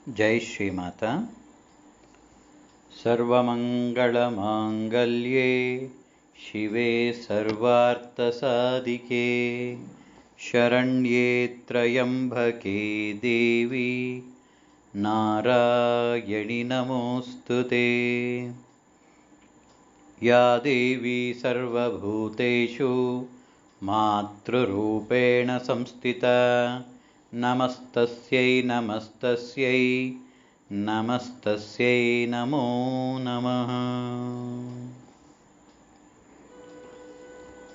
जय श्रीमाता। सर्वमंगलमांगल्ये शिवे सर्वार्थसाधिके शरण्ये त्र्यंबके देवी नारायणि नमोस्तुते। या देवी सर्वभूतेषु मातृरूपेण संस्थिता नमस्तस्यै नमस्तस्यै नमस्तस्यै नमो नमः।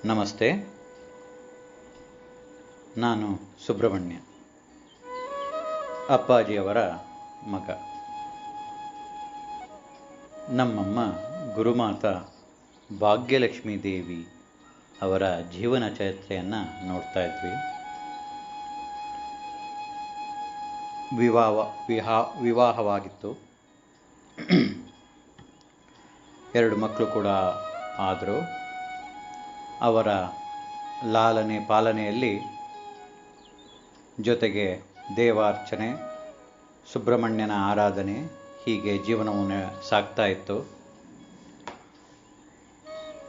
ನಮಸ್ತೆ. ನಾನು ಸುಬ್ರಹ್ಮಣ್ಯ, ಅಪ್ಪಾಜಿಯವರ ಮಗ. ನಮ್ಮಮ್ಮ ಗುರುಮಾತಾ ಭಾಗ್ಯಲಕ್ಷ್ಮೀ ದೇವಿ ಅವರ ಜೀವನ ಚರಿತ್ರೆಯನ್ನು ನೋಡ್ತಾ ಇದ್ವಿ. ವಿವಾಹವಾಗಿತ್ತು. 2 ಮಕ್ಕಳು ಕೂಡ ಆದರು. ಅವರ ಲಾಲನೆ ಪಾಲನೆಯಲ್ಲಿ ಜೊತೆಗೆ ದೇವಾರ್ಚನೆ, ಸುಬ್ರಹ್ಮಣ್ಯನ ಆರಾಧನೆ, ಹೀಗೆ ಜೀವನವನ್ನು ಸಾಗ್ತಾ ಇತ್ತು.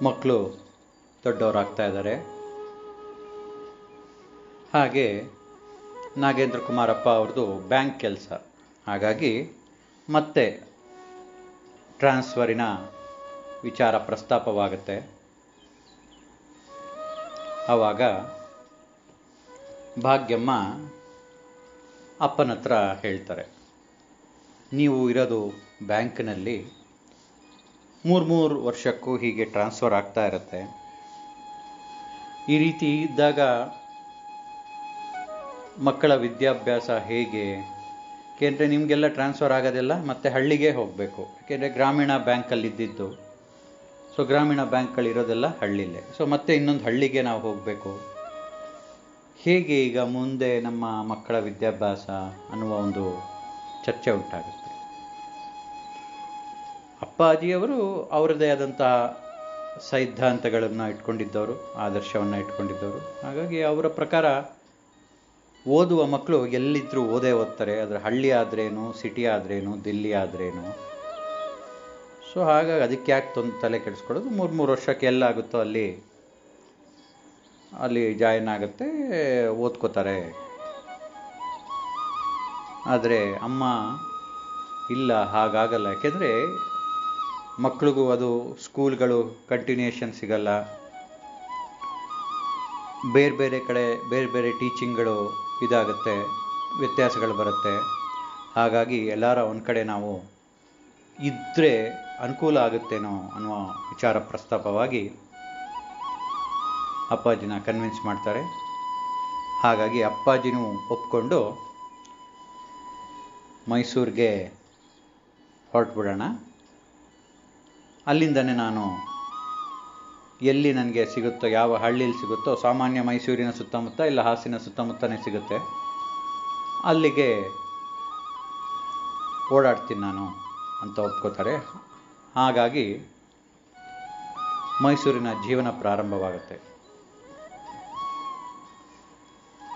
ಮಕ್ಕಳು ದೊಡ್ಡವರಾಗ್ತಾ ಇದ್ದಾರೆ. ಹಾಗೆ ನಾಗೇಂದ್ರ ಕುಮಾರಪ್ಪ ಅವ್ರದ್ದು ಬ್ಯಾಂಕ್ ಕೆಲಸ, ಹಾಗಾಗಿ ಮತ್ತೆ ಟ್ರಾನ್ಸ್ಫರಿನ ವಿಚಾರ ಪ್ರಸ್ತಾಪವಾಗುತ್ತೆ. ಆವಾಗ ಭಾಗ್ಯಮ್ಮ ಅಪ್ಪನ ಹತ್ರ ಹೇಳ್ತಾರೆ, ನೀವು ಇರೋದು ಬ್ಯಾಂಕ್ನಲ್ಲಿ 3 ವರ್ಷಕ್ಕೂ ಹೀಗೆ ಟ್ರಾನ್ಸ್ಫರ್ ಆಗ್ತಾ ಇರುತ್ತೆ. ಈ ರೀತಿ ಇದ್ದಾಗ ಮಕ್ಕಳ ವಿದ್ಯಾಭ್ಯಾಸ ಹೇಗೆ? ಏಕೆಂದರೆ ನಿಮಗೆಲ್ಲ ಟ್ರಾನ್ಸ್ಫರ್ ಆಗೋದೆಲ್ಲ ಮತ್ತೆ ಹಳ್ಳಿಗೆ ಹೋಗಬೇಕು. ಏಕೆಂದರೆ ಗ್ರಾಮೀಣ ಬ್ಯಾಂಕಲ್ಲಿ ಇದ್ದಿದ್ದು, ಸೊ ಗ್ರಾಮೀಣ ಬ್ಯಾಂಕ್ಗಳಿರೋದೆಲ್ಲ ಹಳ್ಳಿಲೇ. ಸೊ ಮತ್ತೆ ಇನ್ನೊಂದು ಹಳ್ಳಿಗೆ ನಾವು ಹೋಗಬೇಕು. ಹೇಗೆ ಈಗ ಮುಂದೆ ನಮ್ಮ ಮಕ್ಕಳ ವಿದ್ಯಾಭ್ಯಾಸ ಅನ್ನುವ ಒಂದು ಚರ್ಚೆ ಉಂಟಾಗುತ್ತೆ. ಅಪ್ಪಾಜಿಯವರು ಅವರದೇ ಆದಂತಹ ಸಿದ್ಧಾಂತಗಳನ್ನು ಇಟ್ಕೊಂಡಿದ್ದವರು, ಆದರ್ಶವನ್ನು ಇಟ್ಕೊಂಡಿದ್ದವರು. ಹಾಗಾಗಿ ಅವರ ಪ್ರಕಾರ ಓದುವ ಮಕ್ಕಳು ಎಲ್ಲಿದ್ದರೂ ಓದ್ತಾರೆ. ಅದರ ಹಳ್ಳಿ ಆದ್ರೇನು, ಸಿಟಿ ಆದ್ರೇನು, ದಿಲ್ಲಿ ಆದ್ರೇನು. ಸೊ ಹಾಗಾಗಿ ಅದಕ್ಕೆ ಯಾಕೆ ತಲೆ ಕೆಡಿಸ್ಕೊಳ್ಳೋದು, 3 ವರ್ಷಕ್ಕೆ ಎಲ್ಲಾಗುತ್ತೋ ಅಲ್ಲಿ ಜಾಯಿನ್ ಆಗುತ್ತೆ, ಓದ್ಕೋತಾರೆ. ಆದರೆ ಅಮ್ಮ ಇಲ್ಲ, ಹಾಗಾಗಲ್ಲ. ಯಾಕೆಂದರೆ ಮಕ್ಳಿಗೂ ಅದು ಸ್ಕೂಲ್ಗಳು ಕಂಟಿನ್ಯೂಷನ್ ಸಿಗಲ್ಲ. ಬೇರೆ ಕಡೆ ಬೇರೆ ಟೀಚಿಂಗ್ಗಳು ಇದಾಗುತ್ತೆ, ವ್ಯತ್ಯಾಸಗಳು ಬರುತ್ತೆ. ಹಾಗಾಗಿ ಎಲ್ಲರ ಒಂದು ಕಡೆ ನಾವು ಇದ್ದರೆ ಅನುಕೂಲ ಆಗುತ್ತೇನೋ ಅನ್ನುವ ವಿಚಾರ ಪ್ರಸ್ತಾಪವಾಗಿ ಅಪ್ಪಾಜಿನ ಕನ್ವಿನ್ಸ್ ಮಾಡ್ತಾರೆ. ಹಾಗಾಗಿ ಅಪ್ಪಾಜಿನೂ ಒಪ್ಕೊಂಡು ಮೈಸೂರಿಗೆ ಹೊರಟ್ಬಿಡೋಣ, ಅಲ್ಲಿಂದನೇ ನಾನು ಎಲ್ಲಿ ನನಗೆ ಸಿಗುತ್ತೋ, ಯಾವ ಹಳ್ಳಿಯಲ್ಲಿ ಸಿಗುತ್ತೋ, ಸಾಮಾನ್ಯ ಮೈಸೂರಿನ ಸುತ್ತಮುತ್ತ ಇಲ್ಲ ಹಾಸನ ಸುತ್ತಮುತ್ತನೇ ಸಿಗುತ್ತೆ, ಅಲ್ಲಿಗೆ ಓಡಾಡ್ತೀನಿ ನಾನು ಅಂತ ಒಪ್ಕೋತಾರೆ. ಹಾಗಾಗಿ ಮೈಸೂರಿನ ಜೀವನ ಪ್ರಾರಂಭವಾಗುತ್ತೆ.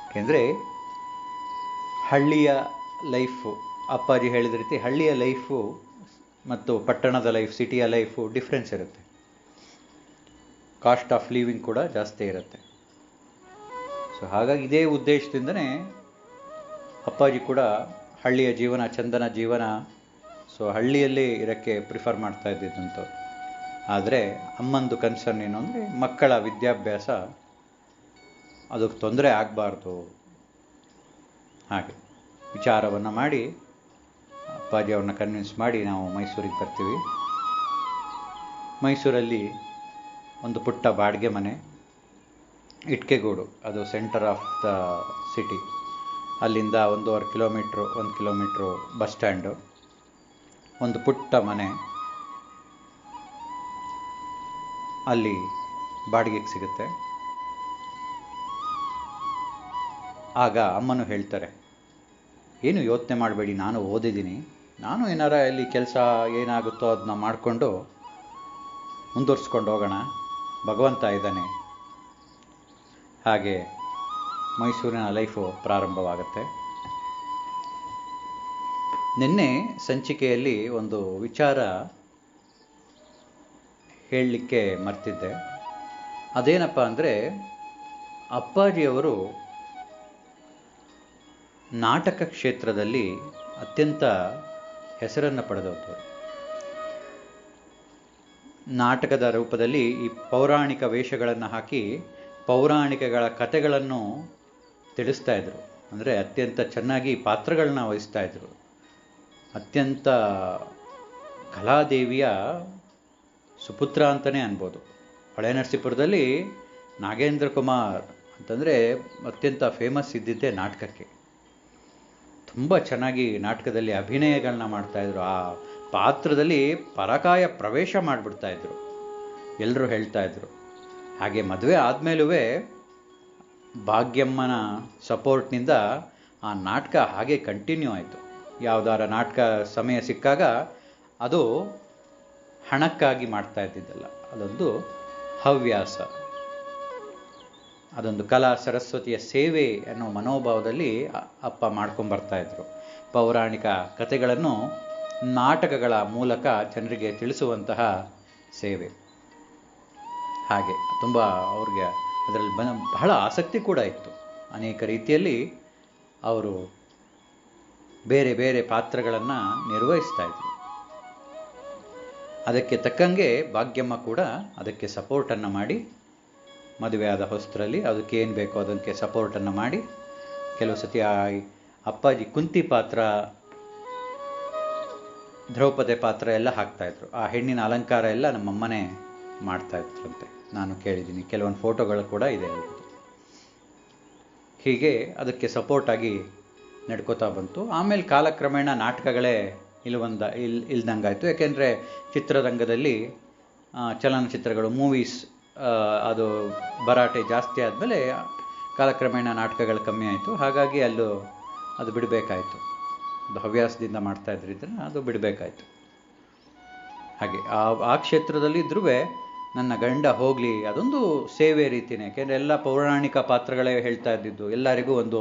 ಏಕೆಂದರೆ ಹಳ್ಳಿಯ ಲೈಫು, ಅಪ್ಪಾಜಿ ಹೇಳಿದ ರೀತಿ ಹಳ್ಳಿಯ ಲೈಫು ಮತ್ತು ಪಟ್ಟಣದ ಲೈಫ್, ಸಿಟಿಯ ಲೈಫು ಡಿಫ್ರೆನ್ಸ್ ಇರುತ್ತೆ. ಕಾಸ್ಟ್ ಆಫ್ ಲಿವಿಂಗ್ ಕೂಡ ಜಾಸ್ತಿ ಇರುತ್ತೆ. ಸೊ ಹಾಗಾಗಿ ಇದೇ ಉದ್ದೇಶದಿಂದನೇ ಅಪ್ಪಾಜಿ ಕೂಡ ಹಳ್ಳಿಯ ಜೀವನ, ಚಂದನ ಜೀವನ, ಸೊ ಹಳ್ಳಿಯಲ್ಲಿ ಇರೋಕ್ಕೆ ಪ್ರಿಫರ್ ಮಾಡ್ತಾ ಇದ್ದಿದ್ದಂಥ. ಆದರೆ ಅಮ್ಮಂದು ಕನ್ಸರ್ನ್ ಏನು ಅಂದರೆ ಮಕ್ಕಳ ವಿದ್ಯಾಭ್ಯಾಸ ಅದಕ್ಕೆ ತೊಂದರೆ ಆಗಬಾರ್ದು. ಹಾಗೆ ವಿಚಾರವನ್ನು ಮಾಡಿ ಅಪ್ಪಾಜಿ ಅವ್ರನ್ನ ಕನ್ವಿನ್ಸ್ ಮಾಡಿ ನಾವು ಮೈಸೂರಿಗೆ ಬರ್ತೀವಿ. ಮೈಸೂರಲ್ಲಿ ಒಂದು ಪುಟ್ಟ ಬಾಡಿಗೆ ಮನೆ, ಇಟ್ಕೆಗೂಡು, ಅದು ಸೆಂಟರ್ ಆಫ್ ದ ಸಿಟಿ. ಅಲ್ಲಿಂದ 1.5 ಕಿಲೋಮೀಟ್ರು, 1 ಕಿಲೋಮೀಟ್ರು ಬಸ್ ಸ್ಟ್ಯಾಂಡು, ಒಂದು ಪುಟ್ಟ ಮನೆ ಅಲ್ಲಿ ಬಾಡಿಗೆಗೆ ಸಿಗುತ್ತೆ. ಆಗ ಅಮ್ಮನೂ ಹೇಳ್ತಾರೆ, ಏನು ಯೋಚನೆ ಮಾಡಬೇಡಿ, ನಾನು ಓದಿದ್ದೀನಿ, ನಾನು ಏನಾರ ಇಲ್ಲಿ ಕೆಲಸ ಏನಾಗುತ್ತೋ ಅದನ್ನ ಮಾಡಿಕೊಂಡು ಮುಂದುವರ್ಸ್ಕೊಂಡು ಹೋಗೋಣ, ಭಗವಂತ ಇದ್ದಾನೆ. ಹಾಗೆ ಮೈಸೂರಿನ ಲೈಫು ಪ್ರಾರಂಭವಾಗುತ್ತೆ. ನಿನ್ನೆ ಸಂಚಿಕೆಯಲ್ಲಿ ಒಂದು ವಿಚಾರ ಹೇಳಲಿಕ್ಕೆ ಮರ್ತಿದ್ದೆ. ಅದೇನಪ್ಪ ಅಂದರೆ, ಅಪ್ಪಾಜಿಯವರು ನಾಟಕ ಕ್ಷೇತ್ರದಲ್ಲಿ ಅತ್ಯಂತ ಹೆಸರನ್ನು ಪಡೆದವರು. ನಾಟಕದ ರೂಪದಲ್ಲಿ ಈ ಪೌರಾಣಿಕ ವೇಷಗಳನ್ನು ಹಾಕಿ ಪೌರಾಣಿಕಗಳ ಕಥೆಗಳನ್ನು ತಿಳಿಸ್ತಾ ಇದ್ರು. ಅಂದರೆ ಅತ್ಯಂತ ಚೆನ್ನಾಗಿ ಪಾತ್ರಗಳನ್ನ ವಹಿಸ್ತಾ ಇದ್ರು. ಅತ್ಯಂತ ಕಲಾದೇವಿಯ ಸುಪುತ್ರ ಅಂತಲೇ ಅನ್ಬೋದು. ಹಳೆ ನರಸೀಪುರದಲ್ಲಿ ನಾಗೇಂದ್ರ ಕುಮಾರ್ ಅಂತಂದರೆ ಅತ್ಯಂತ ಫೇಮಸ್ ಇದ್ದಿದ್ದೇ ನಾಟಕಕ್ಕೆ. ತುಂಬ ಚೆನ್ನಾಗಿ ನಾಟಕದಲ್ಲಿ ಅಭಿನಯಗಳನ್ನ ಮಾಡ್ತಾಯಿದ್ರು. ಆ ಪಾತ್ರದಲ್ಲಿ ಪರಕಾಯ ಪ್ರವೇಶ ಮಾಡಿಬಿಡ್ತಾಯಿದ್ರು, ಎಲ್ಲರೂ ಹೇಳ್ತಾಯಿದ್ರು. ಹಾಗೆ ಮದುವೆ ಆದಮೇಲೂ ಭಾಗ್ಯಮ್ಮನ ಸಪೋರ್ಟ್ನಿಂದ ಆ ನಾಟಕ ಹಾಗೆ ಕಂಟಿನ್ಯೂ ಆಯಿತು. ಯಾವುದಾರ ನಾಟಕ ಸಮಯ ಸಿಕ್ಕಾಗ ಅದು ಹಣಕ್ಕಾಗಿ ಮಾಡ್ತಾ ಇದ್ದಿದ್ದಲ್ಲ, ಅದೊಂದು ಹವ್ಯಾಸ, ಅದೊಂದು ಕಲಾ ಸರಸ್ವತಿಯ ಸೇವೆ ಅನ್ನೋ ಮನೋಭಾವದಲ್ಲಿ ಅಪ್ಪ ಮಾಡ್ಕೊಂಬರ್ತಾಯಿದ್ರು. ಪೌರಾಣಿಕ ಕಥೆಗಳನ್ನು ನಾಟಕಗಳ ಮೂಲಕ ಜನರಿಗೆ ತಿಳಿಸುವಂತಹ ಸೇವೆ. ಹಾಗೆ ತುಂಬ ಅವ್ರಿಗೆ ಅದರಲ್ಲಿ ಬಹಳ ಆಸಕ್ತಿ ಕೂಡ ಇತ್ತು. ಅನೇಕ ರೀತಿಯಲ್ಲಿ ಅವರು ಬೇರೆ ಬೇರೆ ಪಾತ್ರಗಳನ್ನು ನಿರ್ವಹಿಸ್ತಾ ಇದ್ರು. ಅದಕ್ಕೆ ತಕ್ಕಂಗೆ ಭಾಗ್ಯಮ್ಮ ಕೂಡ ಅದಕ್ಕೆ ಸಪೋರ್ಟನ್ನು ಮಾಡಿ, ಮದುವೆಯಾದ ಹೊಸರಲ್ಲಿ ಅದಕ್ಕೆ ಏನು ಬೇಕೋ ಅದಕ್ಕೆ ಸಪೋರ್ಟನ್ನು ಮಾಡಿ, ಕೆಲವು ಸತಿ ಅಪ್ಪಾಜಿ ಕುಂತಿ ಪಾತ್ರ, ದ್ರೌಪದಿ ಪಾತ್ರ ಎಲ್ಲ ಹಾಕ್ತಾಯಿದ್ರು. ಆ ಹೆಣ್ಣಿನ ಅಲಂಕಾರ ಎಲ್ಲ ನಮ್ಮಮ್ಮನೇ ಮಾಡ್ತಾಯಿದ್ರಂತೆ, ನಾನು ಕೇಳಿದ್ದೀನಿ. ಕೆಲವೊಂದು ಫೋಟೋಗಳು ಕೂಡ ಇದೆ. ಹೀಗೆ ಅದಕ್ಕೆ ಸಪೋರ್ಟಾಗಿ ನಡ್ಕೋತಾ ಬಂತು. ಆಮೇಲೆ ಕಾಲಕ್ರಮೇಣ ನಾಟಕಗಳೇ ಇಲ್ದಂಗಾಯಿತು. ಯಾಕೆಂದರೆ ಚಿತ್ರರಂಗದಲ್ಲಿ ಚಲನಚಿತ್ರಗಳು, ಮೂವೀಸ್, ಅದು ಭರಾಟೆ ಜಾಸ್ತಿ ಆದಮೇಲೆ ಕಾಲಕ್ರಮೇಣ ನಾಟಕಗಳು ಕಮ್ಮಿ ಆಯಿತು. ಹಾಗಾಗಿ ಅದು ಬಿಡಬೇಕಾಯಿತು. ಅದು ಹವ್ಯಾಸದಿಂದ ಮಾಡ್ತಾ ಇದ್ರಿದ್ರೆ ಅದು ಬಿಡಬೇಕಾಯಿತು. ಹಾಗೆ ಆ ಕ್ಷೇತ್ರದಲ್ಲಿ ಇದ್ರೂ ನನ್ನ ಗಂಡ ಹೋಗಲಿ, ಅದೊಂದು ಸೇವೆ ರೀತಿಯೇ. ಯಾಕೆಂದರೆ ಎಲ್ಲ ಪೌರಾಣಿಕ ಪಾತ್ರಗಳೇ ಹೇಳ್ತಾ ಇದ್ದಿದ್ದು. ಎಲ್ಲರಿಗೂ ಒಂದು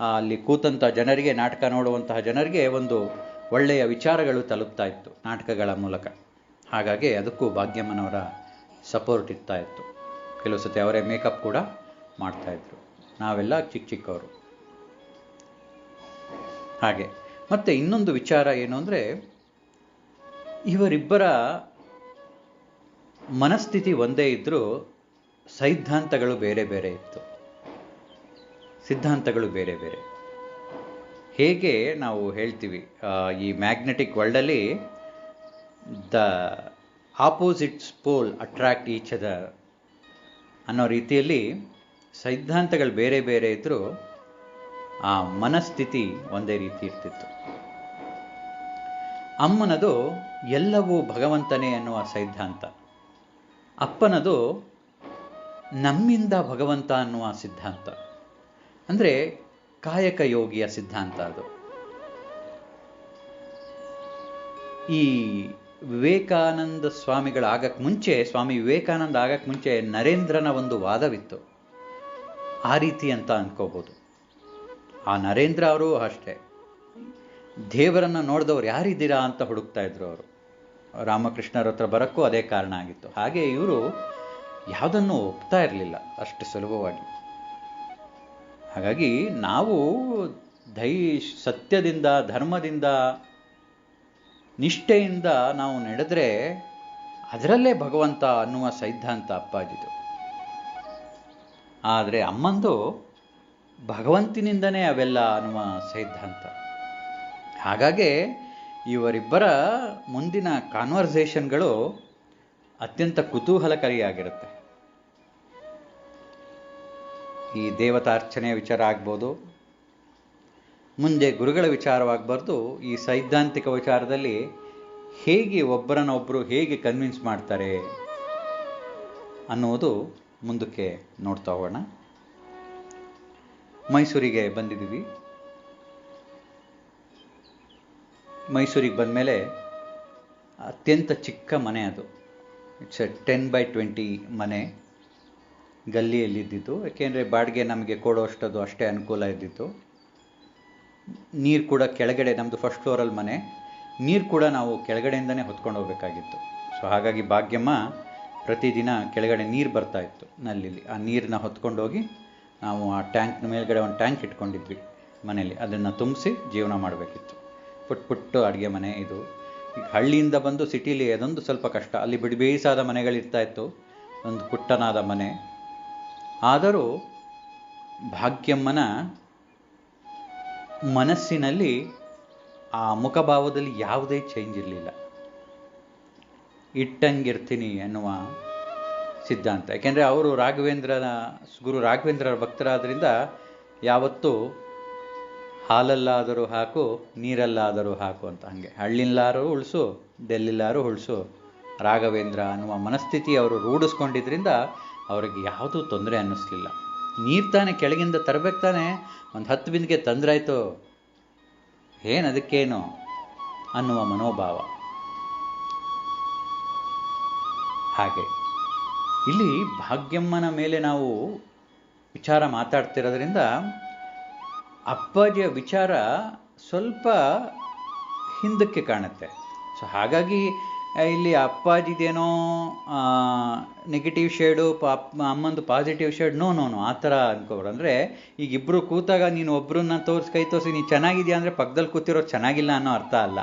ಅಲ್ಲಿ ಕೂತಂಥ ಜನರಿಗೆ, ನಾಟಕ ನೋಡುವಂತಹ ಜನರಿಗೆ ಒಂದು ಒಳ್ಳೆಯ ವಿಚಾರಗಳು ತಲುಪ್ತಾ ಇತ್ತು ನಾಟಕಗಳ ಮೂಲಕ. ಹಾಗಾಗಿ ಅದಕ್ಕೂ ಭಾಗ್ಯಮ್ಮನವರ ಸಪೋರ್ಟ್ ಇರ್ತಾ ಇತ್ತು. ಕೆಲವು ಸತಿ ಅವರೇ ಮೇಕಪ್ ಕೂಡ ಮಾಡ್ತಾಯಿದ್ರು. ನಾವೆಲ್ಲ ಚಿಕ್ಕವರು. ಹಾಗೆ ಮತ್ತು ಇನ್ನೊಂದು ವಿಚಾರ ಏನು ಅಂದರೆ, ಇವರಿಬ್ಬರ ಮನಸ್ಥಿತಿ ಒಂದೇ ಇದ್ದರೂ ಸಿದ್ಧಾಂತಗಳು ಬೇರೆ ಬೇರೆ ಇತ್ತು. ಸಿದ್ಧಾಂತಗಳು ಬೇರೆ ಬೇರೆ. ಹೇಗೆ ನಾವು ಹೇಳ್ತೀವಿ, ಈ ಮ್ಯಾಗ್ನೆಟಿಕ್ ವರ್ಲ್ಡಲ್ಲಿ the opposites pole attract each other ಅನ್ನೋ ರೀತಿಯಲ್ಲಿ ಸಿದ್ಧಾಂತಗಳು ಬೇರೆ ಬೇರೆ ಇದ್ದರೂ ಆ ಮನಸ್ಥಿತಿ ಒಂದೇ ರೀತಿ ಇರ್ತಿತ್ತು. ಅಮ್ಮನದು ಎಲ್ಲವೂ ಭಗವಂತನೇ ಅನ್ನುವ ಸಿದ್ಧಾಂತ, ಅಪ್ಪನದು ನಮ್ಮಿಂದ ಭಗವಂತ ಅನ್ನುವ ಸಿದ್ಧಾಂತ. ಅಂದರೆ ಕಾಯಕ ಯೋಗಿಯ ಸಿದ್ಧಾಂತ ಅದು. ಈ ವಿವೇಕಾನಂದ ಸ್ವಾಮಿಗಳಾಗಕ್ಕೆ ಮುಂಚೆ, ಸ್ವಾಮಿ ವಿವೇಕಾನಂದ ಆಗಕ್ಕೆ ಮುಂಚೆ ನರೇಂದ್ರನ ಒಂದು ವಾದವಿತ್ತು. ಆ ರೀತಿ ಅಂತ ಅನ್ಕೋಬೋದು. ಆ ನರೇಂದ್ರ ಅವರು ಅಷ್ಟೇ, ದೇವರನ್ನು ನೋಡಿದವ್ರು ಯಾರಿದ್ದೀರಾ ಅಂತ ಹುಡುಕ್ತಾ ಇದ್ರು ಅವರು. ರಾಮಕೃಷ್ಣರ ಹತ್ರ ಬರೋಕ್ಕೂ ಅದೇ ಕಾರಣ ಆಗಿತ್ತು. ಹಾಗೆ ಇವರು ಯಾವುದನ್ನು ಒಪ್ತಾ ಇರಲಿಲ್ಲ ಅಷ್ಟು ಸುಲಭವಾಗಿ. ಹಾಗಾಗಿ ನಾವು ಸತ್ಯದಿಂದ, ಧರ್ಮದಿಂದ, ನಿಷ್ಠೆಯಿಂದ ನಾವು ನಡೆದ್ರೆ ಅದರಲ್ಲೇ ಭಗವಂತ ಅನ್ನುವ ಸಿದ್ಧಾಂತ ಅಪ್ಪಾಜಿದು. ಆದರೆ ಅಮ್ಮಂದು ಭಗವಂತನಿಂದನೇ ಅವೆಲ್ಲ ಅನ್ನುವ ಸಿದ್ಧಾಂತ. ಹಾಗಾಗಿ ಇವರಿಬ್ಬರ ಮುಂದಿನ ಕಾನ್ವರ್ಸೇಷನ್ಗಳು ಅತ್ಯಂತ ಕುತೂಹಲಕಾರಿಯಾಗಿರುತ್ತೆ. ಈ ದೇವತಾರ್ಚನೆಯ ವಿಚಾರ ಆಗ್ಬೋದು, ಮುಂದೆ ಗುರುಗಳ ವಿಚಾರವಾಗಬಾರ್ದು, ಈ ಸೈದ್ಧಾಂತಿಕ ವಿಚಾರದಲ್ಲಿ ಹೇಗೆ ಒಬ್ಬರನ್ನೊಬ್ಬರು ಹೇಗೆ ಕನ್ವಿನ್ಸ್ ಮಾಡ್ತಾರೆ ಅನ್ನುವುದು ಮುಂದಕ್ಕೆ ನೋಡ್ತಾ ಹೋಗೋಣ. ಮೈಸೂರಿಗೆ ಬಂದಿದ್ದೀವಿ. ಮೈಸೂರಿಗೆ ಬಂದಮೇಲೆ ಅತ್ಯಂತ ಚಿಕ್ಕ ಮನೆ ಅದು. ಇಟ್ಸ್ ಎ 10x20 ಮನೆ, ಗಲ್ಲಿಯಲ್ಲಿದ್ದಿದ್ದು. ಯಾಕೆಂದರೆ ಬಾಡಿಗೆ ನಮಗೆ ಕೊಡೋಷ್ಟದು ಅಷ್ಟೇ ಅನುಕೂಲ ಇದ್ದಿತ್ತು. ನೀರು ಕೂಡ ಕೆಳಗಡೆ, ನಮ್ಮದು ಫಸ್ಟ್ ಫ್ಲೋರಲ್ಲಿ ಮನೆ, ನೀರು ಕೂಡ ನಾವು ಕೆಳಗಡೆಯಿಂದನೇ ಹೊತ್ಕೊಂಡು ಹೋಗ್ಬೇಕಾಗಿತ್ತು. ಸೊ ಹಾಗಾಗಿ ಭಾಗ್ಯಮ್ಮ ಪ್ರತಿದಿನ ಕೆಳಗಡೆ ನೀರು ಬರ್ತಾ ಇತ್ತು ನಲ್ಲಿಲಿ, ಆ ನೀರನ್ನ ಹೊತ್ಕೊಂಡೋಗಿ ನಾವು ಆ ಟ್ಯಾಂಕ್ ಮೇಲ್ಗಡೆ ಒಂದು ಟ್ಯಾಂಕ್ ಇಟ್ಕೊಂಡಿದ್ವಿ ಮನೇಲಿ, ಅದನ್ನು ತುಂಬಿಸಿ ಜೀವನ ಮಾಡಬೇಕಿತ್ತು. ಪುಟ್ಟು ಅಡುಗೆ ಮನೆ ಇದು. ಈಗ ಹಳ್ಳಿಯಿಂದ ಬಂದು ಸಿಟಿಲಿ ಅದೊಂದು ಸ್ವಲ್ಪ ಕಷ್ಟ, ಅಲ್ಲಿ ಬೇಯಿಸಾದ ಮನೆಗಳಿರ್ತಾ ಇತ್ತು, ಒಂದು ಪುಟ್ಟನಾದ ಮನೆ. ಆದರೂ ಭಾಗ್ಯಮ್ಮನ ಮನಸ್ಸಿನಲ್ಲಿ ಆ ಮುಖಭಾವದಲ್ಲಿ ಯಾವುದೇ ಚೇಂಜ್ ಇರಲಿಲ್ಲ. ಇಟ್ಟಂಗಿರ್ತೀನಿ ಅನ್ನುವ ಸಿದ್ಧಾಂತ. ಯಾಕೆಂದರೆ ಅವರು ಗುರು ರಾಘವೇಂದ್ರರ ಭಕ್ತರಾದ್ರಿಂದ ಯಾವತ್ತೂ ಹಾಲಲ್ಲಾದರೂ ಹಾಕು, ನೀರಲ್ಲಾದರೂ ಹಾಕು ಅಂತ, ಹಾಗೆ ಹಳ್ಳಿಲ್ಲಾರು ಉಳಿಸು, ಡೆಲ್ಲಿಲ್ಲಾರು ಉಳಿಸು, ರಾಘವೇಂದ್ರ ಅನ್ನುವ ಮನಸ್ಥಿತಿ ಅವರು ರೂಢಿಸ್ಕೊಂಡಿದ್ರಿಂದ ಅವರಿಗೆ ಯಾವುದೂ ತೊಂದರೆ ಅನ್ನಿಸ್ಲಿಲ್ಲ. ನೀರು ತಾನೇ ಕೆಳಗಿಂದ ತರಬೇಕು ತಾನೆ, ಒಂದು 10 ಬಿಂದಿಗೆ ತಂದ್ರಾಯ್ತು, ಏನು ಅದಕ್ಕೇನು ಅನ್ನುವ ಮನೋಭಾವ. ಹಾಗೆ ಇಲ್ಲಿ ಭಾಗ್ಯಮ್ಮನ ಮೇಲೆ ನಾವು ವಿಚಾರ ಮಾತಾಡ್ತಿರೋದ್ರಿಂದ ಅಪ್ಪಾಜಿಯ ವಿಚಾರ ಸ್ವಲ್ಪ ಹಿಂದಕ್ಕೆ ಕಾಣುತ್ತೆ. ಸೊ ಹಾಗಾಗಿ ಇಲ್ಲಿ ಅಪ್ಪಾಜಿದೇನೋ ನೆಗೆಟಿವ್ ಶೇಡು, ಅಮ್ಮಂದು ಪಾಸಿಟಿವ್ ಶೇಡ್, ನೋ ಆ ಥರ ಅನ್ಕೋರು. ಅಂದರೆ ಈಗ ಇಬ್ಬರು ಕೂತಾಗ ನೀನು ಒಬ್ಬರನ್ನ ಕೈ ತೋರಿಸಿ ನೀನು ಚೆನ್ನಾಗಿದೆಯಾ ಅಂದರೆ ಪಕ್ಕದಲ್ಲಿ ಕೂತಿರೋದು ಚೆನ್ನಾಗಿಲ್ಲ ಅನ್ನೋ ಅರ್ಥ ಅಲ್ಲ.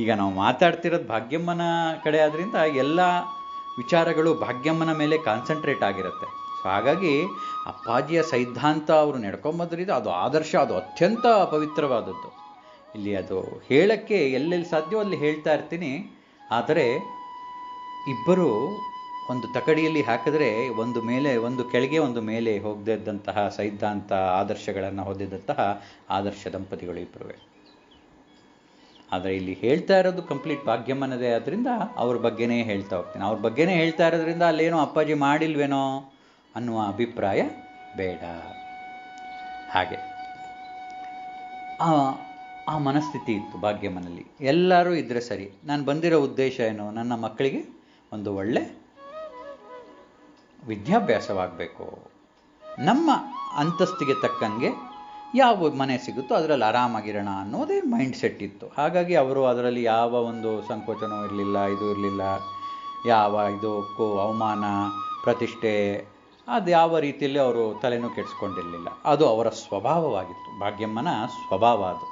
ಈಗ ನಾವು ಮಾತಾಡ್ತಿರೋದು ಭಾಗ್ಯಮ್ಮನ ಕಡೆ ಆದ್ರಿಂದ ಎಲ್ಲ ವಿಚಾರಗಳು ಭಾಗ್ಯಮ್ಮನ ಮೇಲೆ ಕಾನ್ಸಂಟ್ರೇಟ್ ಆಗಿರುತ್ತೆ. ಸೊ ಹಾಗಾಗಿ ಅಪ್ಪಾಜಿಯ ಸಿದ್ಧಾಂತ ಅವರು ನಡ್ಕೊಂಬಂದ್ರಿಂದ ಅದು ಆದರ್ಶ, ಅದು ಅತ್ಯಂತ ಪವಿತ್ರವಾದದ್ದು. ಇಲ್ಲಿ ಅದು ಹೇಳಕ್ಕೆ ಎಲ್ಲೆಲ್ಲಿ ಸಾಧ್ಯವೋ ಅಲ್ಲಿ ಹೇಳ್ತಾ ಇರ್ತೀನಿ. ಆದರೆ ಇಬ್ಬರು ಒಂದು ತಕಡಿಯಲ್ಲಿ ಹಾಕಿದ್ರೆ ಒಂದು ಮೇಲೆ, ಒಂದು ಕೆಳಗೆ, ಒಂದು ಮೇಲೆ ಹೋಗದಿದ್ದಂತಹ ಸಿದ್ಧಾಂತ, ಆದರ್ಶಗಳನ್ನು ಹೊಂದಿದ್ದಂತಹ ಆದರ್ಶ ದಂಪತಿಗಳು ಇಬ್ಬರುವೆ. ಆದರೆ ಇಲ್ಲಿ ಹೇಳ್ತಾ ಇರೋದು ಕಂಪ್ಲೀಟ್ ಭಾಗ್ಯಮ್ಮನದೇ ಆದ್ರಿಂದ ಅವ್ರ ಬಗ್ಗೆನೇ ಹೇಳ್ತಾ ಹೋಗ್ತೀನಿ. ಅವ್ರ ಬಗ್ಗೆನೇ ಹೇಳ್ತಾ ಇರೋದ್ರಿಂದ ಅಲ್ಲೇನೋ ಅಪ್ಪಾಜಿ ಮಾಡಿಲ್ವೇನೋ ಅನ್ನುವ ಅಭಿಪ್ರಾಯ ಬೇಡ. ಹಾಗೆ ಆ ಮನಸ್ಥಿತಿ ಇತ್ತು ಭಾಗ್ಯಮ್ಮನಲ್ಲಿ. ಎಲ್ಲರೂ ಇದ್ರೆ ಸರಿ, ನಾನು ಬಂದಿರೋ ಉದ್ದೇಶ ಏನು, ನನ್ನ ಮಕ್ಕಳಿಗೆ ಒಂದು ಒಳ್ಳೆ ವಿದ್ಯಾಭ್ಯಾಸವಾಗಬೇಕು, ನಮ್ಮ ಅಂತಸ್ತಿಗೆ ತಕ್ಕಂಗೆ ಯಾವ ಮನೆ ಸಿಗುತ್ತೋ ಅದರಲ್ಲಿ ಆರಾಮಾಗಿರೋಣ ಅನ್ನೋದೇ ಮೈಂಡ್ ಸೆಟ್ ಇತ್ತು. ಹಾಗಾಗಿ ಅವರು ಅದರಲ್ಲಿ ಯಾವ ಒಂದು ಸಂಕೋಚನವೂ ಇರಲಿಲ್ಲ, ಇದು ಇರಲಿಲ್ಲ, ಯಾವ ಇದಕ್ಕೂ ಅವಮಾನ, ಪ್ರತಿಷ್ಠೆ, ಅದು ಯಾವ ರೀತಿಯಲ್ಲಿ ಅವರು ತಲೆನೂ ಕೆಡಿಸ್ಕೊಂಡಿರಲಿಲ್ಲ. ಅದು ಅವರ ಸ್ವಭಾವವಾಗಿತ್ತು, ಭಾಗ್ಯಮ್ಮನ ಸ್ವಭಾವ ಅದು.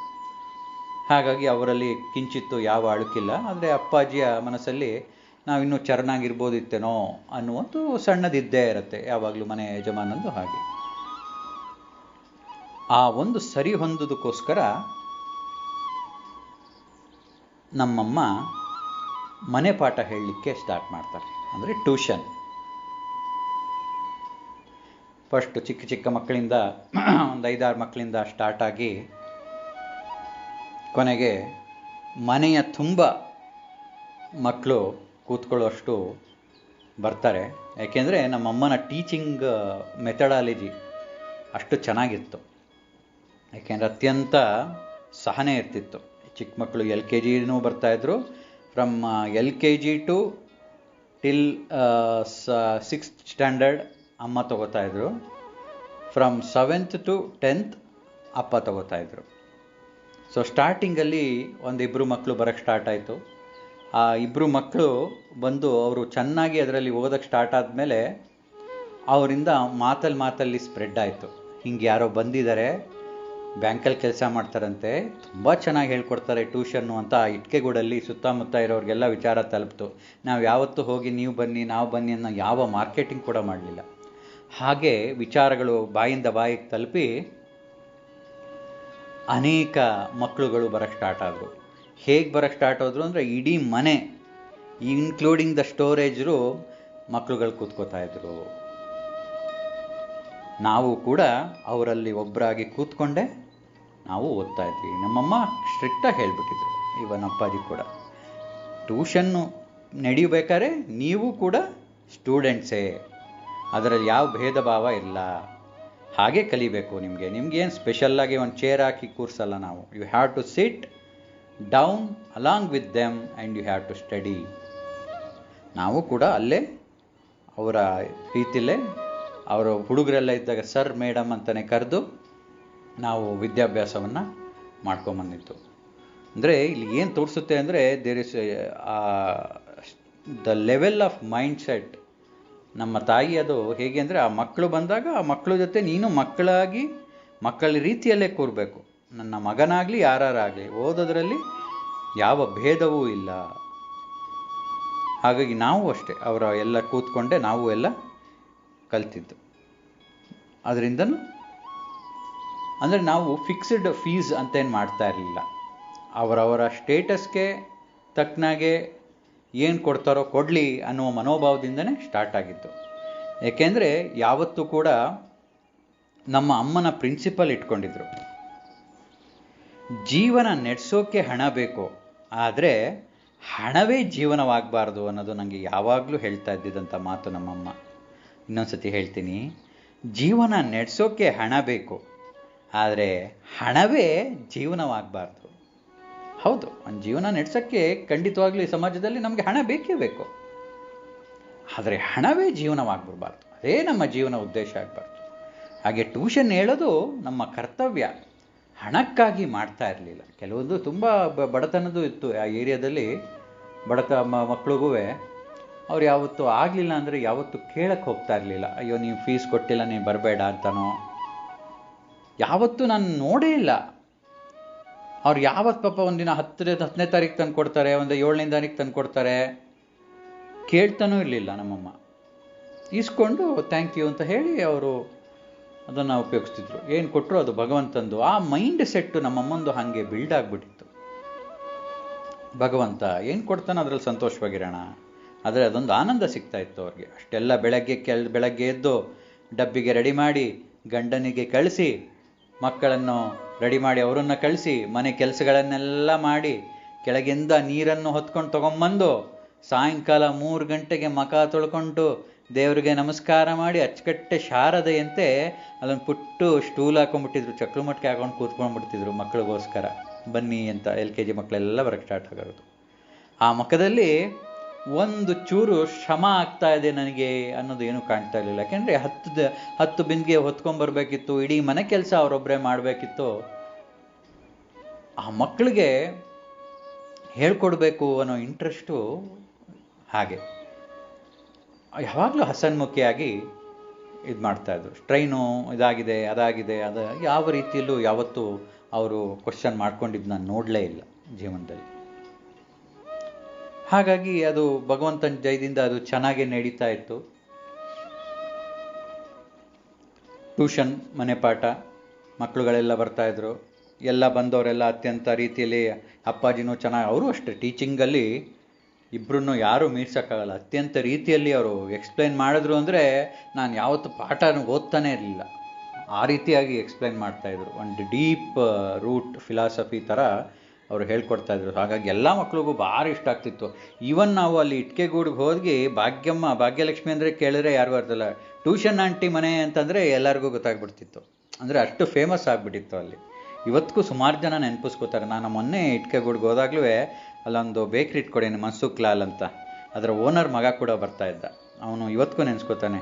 ಹಾಗಾಗಿ ಅವರಲ್ಲಿ ಕಿಂಚಿತ್ತು ಯಾವ ಅಳುಕಿಲ್ಲ. ಆದರೆ ಅಪ್ಪಾಜಿಯ ಮನಸ್ಸಲ್ಲಿ ನಾವಿನ್ನೂ ಚೆನ್ನಾಗಿರ್ಬೋದಿತ್ತೇನೋ ಅನ್ನುವಂಥ ಸಣ್ಣದಿದ್ದೇ ಇರುತ್ತೆ ಯಾವಾಗಲೂ ಮನೆ ಯಜಮಾನಂದು. ಹಾಗೆ ಆ ಒಂದು ಸರಿ ಹೊಂದೋದಕ್ಕೋಸ್ಕರ ನಮ್ಮಮ್ಮ ಮನೆ ಪಾಠ ಹೇಳಲಿಕ್ಕೆ ಸ್ಟಾರ್ಟ್ ಮಾಡ್ತಾರೆ, ಅಂದರೆ ಟ್ಯೂಷನ್. ಫಸ್ಟ್ ಚಿಕ್ಕ ಚಿಕ್ಕ ಮಕ್ಕಳಿಂದ ಒಂದು 5-6 ಮಕ್ಕಳಿಂದ ಸ್ಟಾರ್ಟ್ ಆಗಿ ಕೊನೆಗೆ ಮನೆಯ ತುಂಬ ಮಕ್ಕಳು ಕೂತ್ಕೊಳ್ಳೋಷ್ಟು ಬರ್ತಾರೆ. ಯಾಕೆಂದರೆ ನಮ್ಮಮ್ಮನ ಟೀಚಿಂಗ್ ಮೆಥಡಾಲಜಿ ಅಷ್ಟು ಚೆನ್ನಾಗಿತ್ತು. ಯಾಕೆಂದರೆ ಅತ್ಯಂತ ಸಹನೆ ಇರ್ತಿತ್ತು. ಚಿಕ್ಕ ಮಕ್ಕಳು LKGನೂ ಬರ್ತಾಯಿದ್ರು, from LKG to till 6th standard ಅಮ್ಮ ತಗೋತಾಯಿದ್ರು, ಫ್ರಮ್ 7th ಟು 10th ಅಪ್ಪ ತಗೋತಾಯಿದ್ರು. ಸೊ ಸ್ಟಾರ್ಟಿಂಗಲ್ಲಿ ಒಂದಿಬ್ಬರು ಮಕ್ಕಳು ಬರೋಕ್ಕೆ ಸ್ಟಾರ್ಟ್ ಆಯಿತು. ಆ ಇಬ್ಬರು ಮಕ್ಕಳು ಬಂದು ಅವರು ಚೆನ್ನಾಗಿ ಅದರಲ್ಲಿ ಓದೋಕ್ಕೆ ಸ್ಟಾರ್ಟ್ ಆದಮೇಲೆ ಅವರಿಂದ ಮಾತಲ್ಲಿ ಸ್ಪ್ರೆಡ್ ಆಯಿತು. ಹಿಂಗೆ ಯಾರೋ ಬಂದಿದ್ದಾರೆ, ಬ್ಯಾಂಕಲ್ಲಿ ಕೆಲಸ ಮಾಡ್ತಾರಂತೆ, ತುಂಬ ಚೆನ್ನಾಗಿ ಹೇಳ್ಕೊಡ್ತಾರೆ ಟ್ಯೂಷನ್ನು ಅಂತ ಇಟ್ಕೆಗೂಡಲ್ಲಿ ಸುತ್ತಮುತ್ತ ಇರೋರಿಗೆಲ್ಲ ವಿಚಾರ ತಲುಪ್ತು. ನಾವು ಯಾವತ್ತೂ ಹೋಗಿ ನೀವು ಬನ್ನಿ ನಾವು ಬನ್ನಿ ಅನ್ನೋ ಯಾವ ಮಾರ್ಕೆಟಿಂಗ್ ಕೂಡ ಮಾಡಲಿಲ್ಲ. ಹಾಗೆ ವಿಚಾರಗಳು ಬಾಯಿಂದ ಬಾಯಿಗೆ ತಲುಪಿ ಅನೇಕ ಮಕ್ಕಳುಗಳು ಬರೋಕ್ಕೆ ಸ್ಟಾರ್ಟ್ ಆದರು. ಹೇಗೆ ಬರೋಕ್ಕೆ ಸ್ಟಾರ್ಟ್ ಆದರು ಅಂದರೆ ಇಡೀ ಮನೆ ಇನ್ಕ್ಲೂಡಿಂಗ್ ದ ಸ್ಟೋರೇಜ್ರು ಮಕ್ಕಳುಗಳು ಕೂತ್ಕೋತಾಯಿದ್ರು. ನಾವು ಕೂಡ ಅವರಲ್ಲಿ ಒಬ್ಬರಾಗಿ ಕೂತ್ಕೊಂಡೆ ನಾವು ಓದ್ತಾ ಇದ್ವಿ. ನಮ್ಮಮ್ಮ ಸ್ಟ್ರಿಕ್ಟಾಗಿ ಹೇಳಿಬಿಟ್ಟಿದ್ರು, ಇವನ್ ಅಪ್ಪಾಜಿ ಕೂಡ, ಟ್ಯೂಷನ್ನು ನಡೆಯಬೇಕಾದ್ರೆ ನೀವು ಕೂಡ ಸ್ಟೂಡೆಂಟ್ಸೇ, ಅದರಲ್ಲಿ ಯಾವ ಭೇದ ಭಾವ ಇಲ್ಲ, ಹಾಗೆ ಕಲಿಬೇಕು. ನಿಮಗೇನು ಸ್ಪೆಷಲ್ಲಾಗಿ ಒಂದು ಚೇರ್ ಹಾಕಿ ಕೂರಿಸಲ್ಲ ನಾವು. You have to sit down along with them and you have to study. ನಾವು ಕೂಡ ಅಲ್ಲೇ ಅವರ ರೀತಿಯಲ್ಲೇ, ಅವರು ಹುಡುಗರೆಲ್ಲ ಇದ್ದಾಗ ಸರ್ ಮೇಡಮ್ ಅಂತಲೇ ಕರೆದು ನಾವು ವಿದ್ಯಾಭ್ಯಾಸವನ್ನು ಮಾಡ್ಕೊಂಬಂದಿತ್ತು. ಅಂದರೆ ಇಲ್ಲಿ ಏನು ತೋರಿಸುತ್ತೆ ಅಂದರೆ there is the level of mindset ನಮ್ಮ ತಾಯಿ. ಅದು ಹೇಗೆ ಅಂದರೆ ಆ ಮಕ್ಕಳು ಬಂದಾಗ ಆ ಮಕ್ಕಳ ಜೊತೆ ನೀನು ಮಕ್ಕಳ ರೀತಿಯಲ್ಲೇ ಕೂರಬೇಕು. ನನ್ನ ಮಗನಾಗಲಿ ಯಾರಾಗಲಿ ಓದೋದ್ರಲ್ಲಿ ಯಾವ ಭೇದವೂ ಇಲ್ಲ. ಹಾಗಾಗಿ ನಾವು ಅಷ್ಟೇ ಅವರ ಎಲ್ಲ ಕೂತ್ಕೊಂಡೆ ನಾವು ಎಲ್ಲ ಕಲ್ತಿದ್ದು. ಅದರಿಂದನೂ ಅಂದರೆ ನಾವು ಫಿಕ್ಸ್ಡ್ ಫೀಸ್ ಅಂತೇನು ಮಾಡ್ತಾ ಇರಲಿಲ್ಲ. ಅವರವರ ಸ್ಟೇಟಸ್ಗೆ ತಕ್ಕನಾಗೆ ಏನು ಕೊಡ್ತಾರೋ ಕೊಡಲಿ ಅನ್ನುವ ಮನೋಭಾವದಿಂದನೇ ಸ್ಟಾರ್ಟ್ ಆಗಿತ್ತು. ಏಕೆಂದರೆ ಯಾವತ್ತೂ ಕೂಡ ನಮ್ಮ ಅಮ್ಮನ ಪ್ರಿನ್ಸಿಪಲ್ ಇಟ್ಕೊಂಡಿದ್ರು, ಜೀವನ ನಡೆಸೋಕೆ ಹಣ ಬೇಕು, ಆದರೆ ಹಣವೇ ಜೀವನವಾಗಬಾರ್ದು ಅನ್ನೋದು ನನಗೆ ಯಾವಾಗಲೂ ಹೇಳ್ತಾ ಇದ್ದಿದ್ದಂಥ ಮಾತು ನಮ್ಮಮ್ಮ. ಇನ್ನೊಂದ್ಸತಿ ಹೇಳ್ತೀನಿ, ಜೀವನ ನಡೆಸೋಕೆ ಹಣ ಬೇಕು, ಆದರೆ ಹಣವೇ ಜೀವನವಾಗಬಾರ್ದು. ಹೌದು, ಒಂದು ಜೀವನ ನಡೆಸೋಕ್ಕೆ ಖಂಡಿತವಾಗ್ಲೂ ಈ ಸಮಾಜದಲ್ಲಿ ನಮಗೆ ಹಣ ಬೇಕೇ ಬೇಕು, ಆದರೆ ಹಣವೇ ಜೀವನವಾಗ್ಬಿಡ್ಬಾರ್ದು. ಅದೇ ನಮ್ಮ ಜೀವನ ಉದ್ದೇಶ ಆಗಬಾರ್ದು. ಹಾಗೆ ಟ್ಯೂಷನ್ ಹೇಳೋದು ನಮ್ಮ ಕರ್ತವ್ಯ, ಹಣಕ್ಕಾಗಿ ಮಾಡ್ತಾ ಇರಲಿಲ್ಲ. ಕೆಲವೊಂದು ತುಂಬ ಬಡತನದ್ದು ಇತ್ತು ಆ ಏರಿಯಾದಲ್ಲಿ. ಮಕ್ಳಿಗೂ ಅವ್ರು ಯಾವತ್ತೂ ಆಗಲಿಲ್ಲ ಅಂದರೆ ಯಾವತ್ತೂ ಕೇಳಕ್ಕೆ ಹೋಗ್ತಾ ಇರಲಿಲ್ಲ. ಅಯ್ಯೋ ನೀವು ಫೀಸ್ ಕೊಟ್ಟಿಲ್ಲ, ನೀವು ಬರಬೇಡ ಅಂತನೋ. ಯಾವತ್ತೂ ನಾನು ನೋಡೇ ಇಲ್ಲ. ಅವ್ರು ಯಾವತ್ತು ಪಾಪ ಒಂದಿನ 10ನೇ ತಾರೀಕು ತಂದು ಕೊಡ್ತಾರೆ, ಒಂದು 7ನೇ ತಾರೀಕು ತಂದು ಕೊಡ್ತಾರೆ, ಕೇಳ್ತಾನೂ ಇರಲಿಲ್ಲ ನಮ್ಮಮ್ಮ. ಇಸ್ಕೊಂಡು ಥ್ಯಾಂಕ್ ಯು ಅಂತ ಹೇಳಿ ಅವರು ಅದನ್ನು ಉಪಯೋಗಿಸ್ತಿದ್ರು. ಏನು ಕೊಟ್ಟರು ಅದು ಭಗವಂತಂದು. ಆ ಮೈಂಡ್ ಸೆಟ್ಟು ನಮ್ಮಮ್ಮಂದು ಹಾಗೆ ಬಿಲ್ಡ್ ಆಗಿಬಿಟ್ಟಿತ್ತು. ಭಗವಂತ ಏನು ಕೊಡ್ತಾನೋ ಅದರಲ್ಲಿ ಸಂತೋಷವಾಗಿರೋಣ, ಆದರೆ ಅದೊಂದು ಆನಂದ ಸಿಗ್ತಾ ಇತ್ತು ಅವ್ರಿಗೆ. ಅಷ್ಟೆಲ್ಲ ಬೆಳಗ್ಗೆ ಎದ್ದು ಡಬ್ಬಿಗೆ ರೆಡಿ ಮಾಡಿ ಗಂಡನಿಗೆ ಕಳಿಸಿ, ಮಕ್ಕಳನ್ನು ರೆಡಿ ಮಾಡಿ ಅವರನ್ನು ಕಳಿಸಿ, ಮನೆ ಕೆಲಸಗಳನ್ನೆಲ್ಲ ಮಾಡಿ, ಕೆಳಗಿಂದ ನೀರನ್ನು ಹೊತ್ಕೊಂಡು ತೊಗೊಂಬಂದು ಸಾಯಂಕಾಲ 3 ಗಂಟೆಗೆ ಮಖ ತೊಳ್ಕೊಂಡು ದೇವರಿಗೆ ನಮಸ್ಕಾರ ಮಾಡಿ ಅಚ್ಚುಕಟ್ಟೆ ಶಾರದೆಯಂತೆ ಅಲ್ಲೊಂದು ಪುಟ್ಟು ಸ್ಟೂಲ್ ಹಾಕೊಂಡ್ಬಿಟ್ಟಿದ್ರು, ಚಕ್ಳು ಮಟ್ಕೆ ಹಾಕೊಂಡು ಕೂತ್ಕೊಂಡ್ಬಿಡ್ತಿದ್ರು ಮಕ್ಕಳಿಗೋಸ್ಕರ. ಬನ್ನಿ ಅಂತ LKG ಮಕ್ಕಳೆಲ್ಲ ಬರೋಕ್ಕೆ ಸ್ಟಾರ್ಟ್ ಆಗೋದು. ಆ ಮಖದಲ್ಲಿ ಒಂದು ಚೂರು ಶ್ರಮ ಆಗ್ತಾ ಇದೆ ನನಗೆ ಅನ್ನೋದು ಏನೂ ಕಾಣ್ತಾ ಇರಲಿಲ್ಲ. ಯಾಕೆಂದರೆ 10 ಬಿಂದಿಗೆ ಹೊತ್ಕೊಂಡ್ಬರ್ಬೇಕಿತ್ತು, ಇಡೀ ಮನೆ ಕೆಲಸ ಅವರೊಬ್ಬರೇ ಮಾಡಬೇಕಿತ್ತು. ಆ ಮಕ್ಕಳಿಗೆ ಹೇಳ್ಕೊಡ್ಬೇಕು ಅನ್ನೋ ಇಂಟ್ರೆಸ್ಟು ಹಾಗೆ ಯಾವಾಗಲೂ ಹಸನ್ಮುಖಿಯಾಗಿ ಇದು ಮಾಡ್ತಾಯಿದ್ರು. ಟ್ರೈನು ಇದಾಗಿದೆ ಅದಾಗಿದೆ ಯಾವ ರೀತಿಯಲ್ಲೂ ಯಾವತ್ತೂ ಅವರು ಕ್ವಶನ್ ಮಾಡ್ಕೊಂಡಿದ್ದು ನಾನು ನೋಡಲೇ ಇಲ್ಲ ಜೀವನದಲ್ಲಿ. ಹಾಗಾಗಿ ಅದು ಭಗವಂತನ ಜಯದಿಂದ ಅದು ಚೆನ್ನಾಗಿ ನಡೀತಾ ಇತ್ತು. ಟ್ಯೂಷನ್, ಮನೆ ಪಾಠ, ಮಕ್ಕಳುಗಳೆಲ್ಲ ಬರ್ತಾಯಿದ್ರು. ಎಲ್ಲ ಬಂದವರೆಲ್ಲ ಅತ್ಯಂತ ರೀತಿಯಲ್ಲಿ, ಅಪ್ಪಾಜಿನೂ ಚೆನ್ನಾಗಿ, ಅವರು ಅಷ್ಟೇ ಟೀಚಿಂಗಲ್ಲಿ ಇಬ್ಬರನ್ನು ಯಾರೂ ಮೀರ್ಸೋಕ್ಕಾಗಲ್ಲ. ಅತ್ಯಂತ ರೀತಿಯಲ್ಲಿ ಅವರು ಎಕ್ಸ್ಪ್ಲೈನ್ ಮಾಡಿದ್ರು ಅಂದರೆ ನಾನು ಯಾವತ್ತು ಪಾಠ ಓದ್ತಾನೆ ಇರಲಿಲ್ಲ, ಆ ರೀತಿಯಾಗಿ ಎಕ್ಸ್ಪ್ಲೈನ್ ಮಾಡ್ತಾಯಿದ್ರು. ಒಂದು ಡೀಪ್ ರೂಟ್ ಫಿಲಾಸಫಿ ಥರ ಅವರು ಹೇಳ್ಕೊಡ್ತಾಯಿದ್ರು. ಹಾಗಾಗಿ ಎಲ್ಲ ಮಕ್ಳಿಗೂ ಭಾರಿ ಇಷ್ಟ ಆಗ್ತಿತ್ತು. ಈವನ್ ನಾವು ಅಲ್ಲಿ ಇಟ್ಕೆಗೂಡಿಗೆ ಹೋಗಿ ಭಾಗ್ಯಲಕ್ಷ್ಮಿ ಅಂದರೆ ಕೇಳಿದ್ರೆ ಯಾರಿಗೂ ಅರ್ಥಲ್ಲ, ಟ್ಯೂಷನ್ ಆಂಟಿ ಮನೆ ಅಂತಂದರೆ ಎಲ್ಲರಿಗೂ ಗೊತ್ತಾಗ್ಬಿಡ್ತಿತ್ತು. ಅಂದರೆ ಅಷ್ಟು ಫೇಮಸ್ ಆಗಿಬಿಟ್ಟಿತ್ತು ಅಲ್ಲಿ. ಇವತ್ತಿಗೂ ಸುಮಾರು ಜನ ನೆನಪಿಸ್ಕೋತಾರೆ. ನಾನು ಮೊನ್ನೆ ಇಟ್ಕೆಗೂಡಿಗೆ ಹೋದಾಗಲೂ ಅಲ್ಲೊಂದು ಬೇಕ್ರಿ ಇಟ್ಕೊಡೇನೆ, ಮನ್ಸುಖ್ ಲಾಲ್ ಅಂತ, ಅದರ ಓನರ್ ಮಗ ಕೂಡ ಬರ್ತಾಯಿದ್ದ. ಅವನು ಇವತ್ತಿಗೂ ನೆನೆಸ್ಕೋತಾನೆ,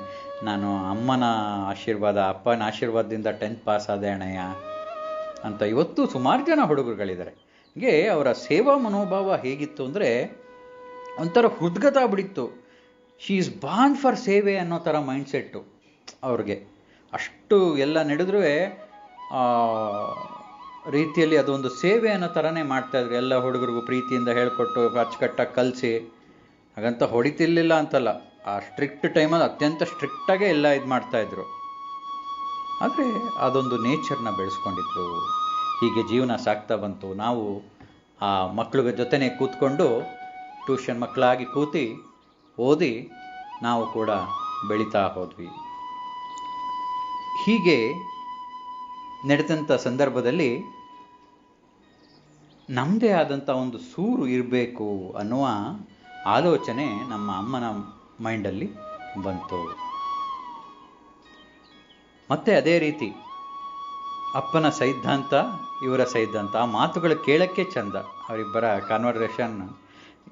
ನಾನು ಅಮ್ಮನ ಆಶೀರ್ವಾದ, ಅಪ್ಪನ ಆಶೀರ್ವಾದದಿಂದ 10th ಪಾಸ್ ಆದೆ ಅಣ್ಣಯ್ಯ ಅಂತ. ಇವತ್ತು ಸುಮಾರು ಜನ ಹುಡುಗರುಗಳಿದ್ದಾರೆ. ಹೀಗೆ ಅವರ ಸೇವಾ ಮನೋಭಾವ ಹೇಗಿತ್ತು ಅಂದರೆ ಒಂಥರ ಹೃದ್ಗತ ಆಗ್ಬಿಟ್ಟಿತ್ತು. ಶಿ ಈಸ್ ಬಾರ್ನ್ ಫಾರ್ ಸೇವೆ ಅನ್ನೋ ಥರ ಮೈಂಡ್ಸೆಟ್ಟು ಅವ್ರಿಗೆ. ಅಷ್ಟು ಎಲ್ಲ ನಡೆದ್ರೂ ರೀತಿಯಲ್ಲಿ ಅದೊಂದು ಸೇವೆ ಅನ್ನೋ ಥರನೇ ಮಾಡ್ತಾಯಿದ್ರು. ಎಲ್ಲ ಹುಡುಗರಿಗೂ ಪ್ರೀತಿಯಿಂದ ಹೇಳ್ಕೊಟ್ಟು ಅಚ್ಚುಕಟ್ಟಾಗಿ ಕಲಿಸಿ, ಹಾಗಂತ ಹೊಡಿತಿರ್ಲಿಲ್ಲ ಅಂತಲ್ಲ, ಆ ಸ್ಟ್ರಿಕ್ಟ್ ಟೈಮಲ್ಲಿ ಅತ್ಯಂತ ಸ್ಟ್ರಿಕ್ಟಾಗೇ ಎಲ್ಲ ಇದು ಮಾಡ್ತಾಯಿದ್ರು. ಆದರೆ ಅದೊಂದು ನೇಚರ್ನ ಬೆಳೆಸ್ಕೊಂಡಿದ್ರು. ಹೀಗೆ ಜೀವನ ಸಾಗ್ತಾ ಬಂತು. ನಾವು ಆ ಮಕ್ಕಳ ಜೊತೆನೇ ಕೂತ್ಕೊಂಡು ಟ್ಯೂಷನ್ ಮಕ್ಕಳಾಗಿ ಕೂತಿ ಓದಿ ನಾವು ಕೂಡ ಬೆಳೀತಾ ಹೋದ್ವಿ. ಹೀಗೆ ನಡೆದಂಥ ಸಂದರ್ಭದಲ್ಲಿ ನಮ್ಮದೇ ಆದಂಥ ಒಂದು ಸೂರು ಇರಬೇಕು ಅನ್ನುವ ಆಲೋಚನೆ ನಮ್ಮ ಅಮ್ಮನ ಮೈಂಡಲ್ಲಿ ಬಂತು. ಮತ್ತೆ ಅದೇ ರೀತಿ ಅಪ್ಪನ ಸಿದ್ಧಾಂತ, ಇವರ ಸಿದ್ಧಾಂತ, ಆ ಮಾತುಗಳು ಕೇಳೋಕ್ಕೆ ಚಂದ. ಅವರಿಬ್ಬರ ಕಾನ್ವರ್ಸೇಷನ್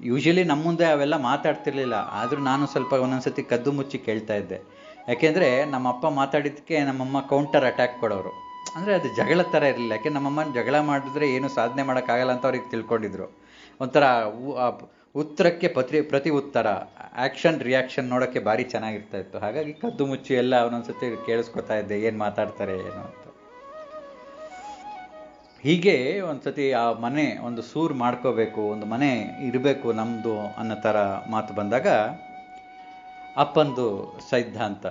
ಯೂಶಲಿ ನಮ್ಮ ಮುಂದೆ ಅವೆಲ್ಲ ಮಾತಾಡ್ತಿರ್ಲಿಲ್ಲ, ಆದರೂ ನಾನು ಸ್ವಲ್ಪ ಒಂದೊಂದ್ಸತಿ ಕದ್ದು ಮುಚ್ಚಿ ಕೇಳ್ತಾ ಇದ್ದೆ. ಯಾಕೆಂದರೆ ನಮ್ಮಪ್ಪ ಮಾತಾಡಿದ್ದಕ್ಕೆ ನಮ್ಮಮ್ಮ ಕೌಂಟರ್ ಅಟ್ಯಾಕ್ ಕೊಡೋರು. ಅಂದರೆ ಅದು ಜಗಳ ಥರ ಇರಲಿಲ್ಲ. ಯಾಕೆ ನಮ್ಮಮ್ಮನ ಜಗಳ ಮಾಡಿದ್ರೆ ಏನು ಸಾಧನೆ ಮಾಡೋಕ್ಕಾಗಲ್ಲ ಅಂತ ಅವ್ರಿಗೆ ತಿಳ್ಕೊಂಡಿದ್ರು. ಒಂಥರ ಉತ್ತರಕ್ಕೆ ಪ್ರತಿ ಉತ್ತರ, ಆ್ಯಕ್ಷನ್ ರಿಯಾಕ್ಷನ್ ನೋಡೋಕ್ಕೆ ಭಾರಿ ಚೆನ್ನಾಗಿರ್ತಾ ಇತ್ತು. ಹಾಗಾಗಿ ಕದ್ದು ಮುಚ್ಚಿ ಎಲ್ಲ ಅವನೊಂದ್ಸತಿ ಕೇಳಿಸ್ಕೊತಾ ಇದ್ದೆ ಏನು ಮಾತಾಡ್ತಾರೆ ಏನು ಅಂತ. ಹೀಗೆ ಒಂದ್ಸತಿ ಆ ಮನೆ ಒಂದು ಸೂರು ಮಾಡ್ಕೋಬೇಕು, ಒಂದು ಮನೆ ಇರಬೇಕು ನಮ್ಮದು ಅನ್ನೋ ಥರ ಮಾತು ಬಂದಾಗ ಅಪ್ಪಂದು ಸಿದ್ಧಾಂತ,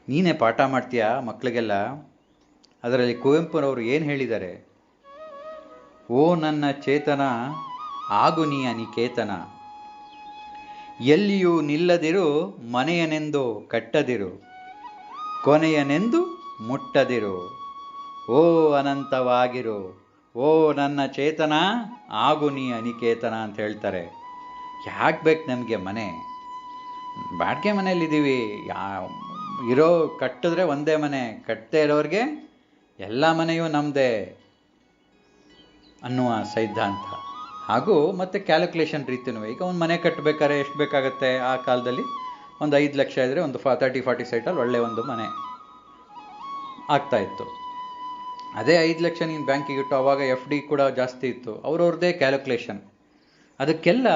ನೀನೇ ಪಾಠ ಮಾಡ್ತೀಯಾ ಮಕ್ಕಳಿಗೆಲ್ಲ. ಅದರಲ್ಲಿ ಕುವೆಂಪುರವರು ಏನು ಹೇಳಿದ್ದಾರೆ, ಓ ನನ್ನ ಚೇತನ ಆಗು ನೀ ನಿಕೇತನ, ಎಲ್ಲಿಯೂ ನಿಲ್ಲದಿರು ಮನೆಯನೆಂದು ಕಟ್ಟದಿರು, ಕೊನೆಯನೆಂದು ಮುಟ್ಟದಿರು, ಓ ಅನಂತವಾಗಿರು, ಓ ನನ್ನ ಚೇತನ ಆಗು ನೀ ಅನಿಕೇತನ ಅಂತ ಹೇಳ್ತಾರೆ. ಯಾಕೆ ಬೇಕು ನಮಗೆ ಮನೆ? ಬಾಡಿಗೆ ಮನೆಯಲ್ಲಿದ್ದೀವಿ, ಇರೋ ಕಟ್ಟಿದ್ರೆ ಒಂದೇ ಮನೆ, ಕಟ್ಟದೇ ಇರೋರಿಗೆ ಎಲ್ಲ ಮನೆಯೂ ನಮ್ಮದೇ ಅನ್ನುವ ಸಿದ್ಧಾಂತ. ಹಾಗೂ ಮತ್ತು ಕ್ಯಾಲ್ಕುಲೇಷನ್ ರೀತಿಯೂ, ಈಗ ಒಂದು ಮನೆ ಕಟ್ಟಬೇಕಾದ್ರೆ ಎಷ್ಟು ಬೇಕಾಗುತ್ತೆ? ಆ ಕಾಲದಲ್ಲಿ ಒಂದು 5 ಲಕ್ಷ ಇದ್ದರೆ ಒಂದು 30-40 ಸೈಟಲ್ಲಿ ಒಳ್ಳೆ ಒಂದು ಮನೆ ಆಗ್ತಾಯಿತ್ತು. ಅದೇ 5 ಲಕ್ಷ ನೀನು ಬ್ಯಾಂಕಿಗೆ ಇಟ್ಟು, ಆವಾಗ FD ಕೂಡ ಜಾಸ್ತಿ ಇತ್ತು, ಅವ್ರವ್ರದ್ದೇ ಕ್ಯಾಲ್ಕುಲೇಷನ್. ಅದಕ್ಕೆಲ್ಲ